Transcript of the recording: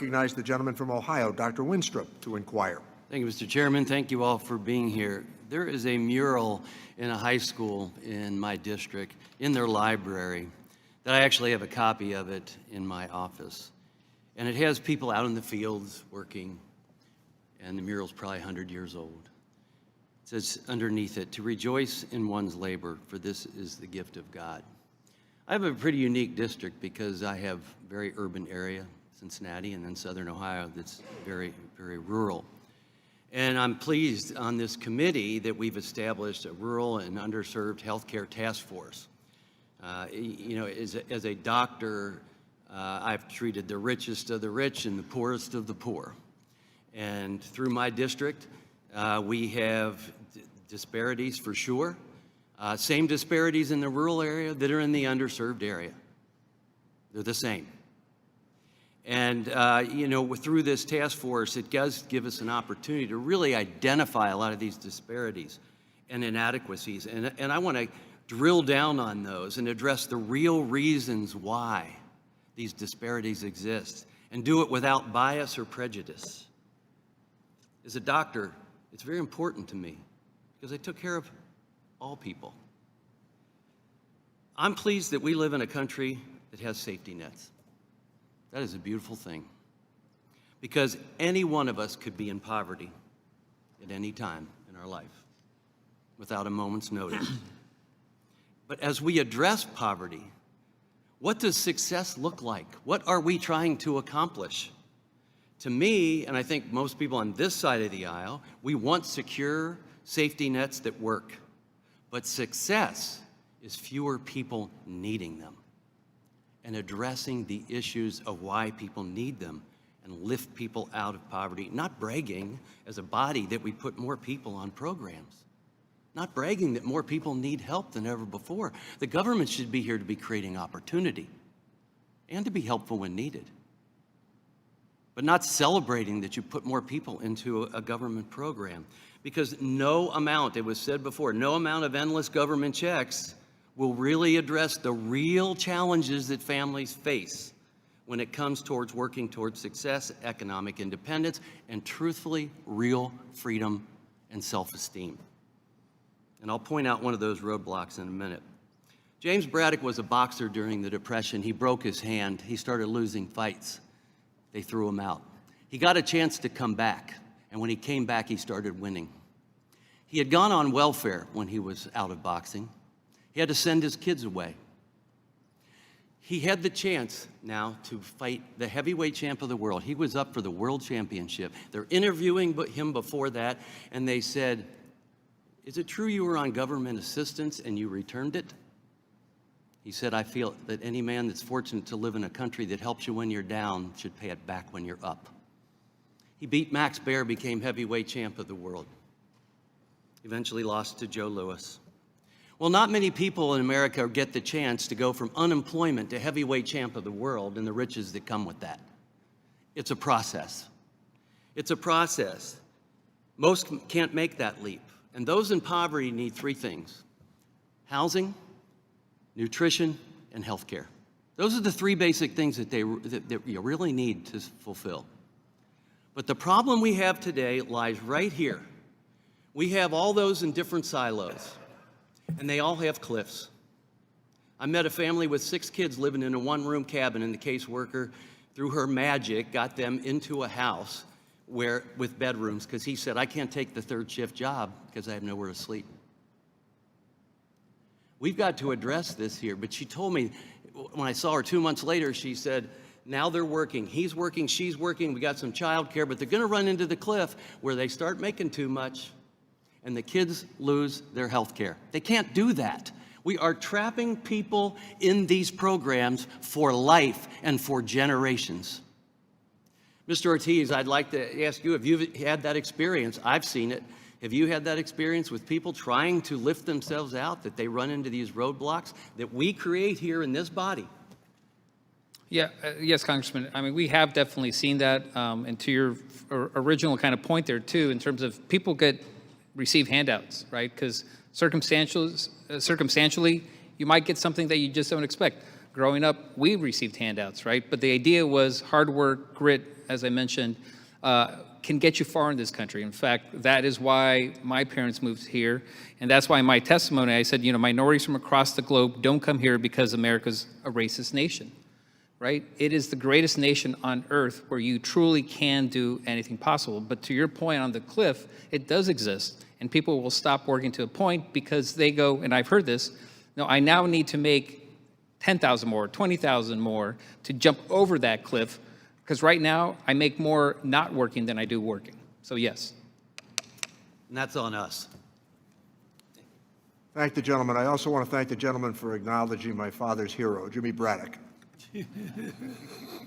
recognize the gentleman from Ohio, Dr. Wenstrup, to inquire. Thank you, Mr. Chairman. Thank you all for being here. There is a mural in a high school in my district, in their library, that I actually have a copy of it in my office. And it has people out in the fields working, and the mural's probably 100 years old. It says underneath it, "To rejoice in one's labor, for this is the gift of God." I have a pretty unique district because I have a very urban area, Cincinnati, and then Southern Ohio that's very, very rural. And I'm pleased on this committee that we've established a rural and underserved healthcare task force. You know, as a doctor, I've treated the richest of the rich and the poorest of the poor. And through my district, we have disparities for sure. Same disparities in the rural area that are in the underserved area. They're the same. And, you know, through this task force, it does give us an opportunity to really identify a lot of these disparities and inadequacies. And I want to drill down on those and address the real reasons why these disparities exist, and do it without bias or prejudice. As a doctor, it's very important to me because I took care of all people. I'm pleased that we live in a country that has safety nets. That is a beautiful thing, because any one of us could be in poverty at any time in our life without a moment's notice. But as we address poverty, what does success look like? What are we trying to accomplish? To me, and I think most people on this side of the aisle, we want secure safety nets that work. But success is fewer people needing them and addressing the issues of why people need them and lift people out of poverty. Not bragging as a body that we put more people on programs. Not bragging that more people need help than ever before. The government should be here to be creating opportunity and to be helpful when needed. But not celebrating that you put more people into a government program. Because no amount, it was said before, no amount of endless government checks will really address the real challenges that families face when it comes towards working towards success, economic independence, and truthfully, real freedom and self-esteem. And I'll point out one of those roadblocks in a minute. James Braddock was a boxer during the Depression. He broke his hand. He started losing fights. They threw him out. He got a chance to come back, and when he came back, he started winning. He had gone on welfare when he was out of boxing. He had to send his kids away. He had the chance now to fight the heavyweight champ of the world. He was up for the world championship. They're interviewing him before that, and they said, "Is it true you were on government assistance and you returned it?" He said, "I feel that any man that's fortunate to live in a country that helps you when you're down should pay it back when you're up." He beat Max Baer, became heavyweight champ of the world. Eventually lost to Joe Louis. Well, not many people in America get the chance to go from unemployment to heavyweight champ of the world and the riches that come with that. It's a process. It's a process. Most can't make that leap. And those in poverty need three things: housing, nutrition, and health care. Those are the three basic things that you really need to fulfill. But the problem we have today lies right here. We have all those in different silos, and they all have cliffs. I met a family with 6 kids living in a one-room cabin, and the caseworker, through her magic, got them into a house with bedrooms, because he said, "I can't take the third shift job because I have nowhere to sleep." We've got to address this here. But she told me, when I saw her 2 months later, she said, now they're working. He's working, she's working, we got some child care, but they're gonna run into the cliff where they start making too much and the kids lose their health care. They can't do that. We are trapping people in these programs for life and for generations. Mr. Ortiz, I'd like to ask you, have you had that experience? I've seen it. Have you had that experience with people trying to lift themselves out, that they run into these roadblocks that we create here in this body? Yeah, yes, Congressman. I mean, we have definitely seen that. And to your original kind of point there, too, in terms of people receive handouts, right? Because circumstantially, you might get something that you just don't expect. growing up, we received handouts, right? But the idea was hard work, grit, as I mentioned, can get you far in this country. In fact, that is why my parents moved here. And that's why in my testimony, I said, minorities from across the globe don't come here because America's a racist nation, right? It is the greatest nation on earth where you truly can do anything possible. But to your point on the cliff, it does exist. And people will stop working to a point because they go, and I've heard this, no, I now need to make 10,000 more, 20,000 more to jump over that cliff, because right now I make more not working than I do working. So yes. And that's on us. Thank the gentleman. I also want to thank the gentleman for acknowledging my father's hero, Jimmy Braddock.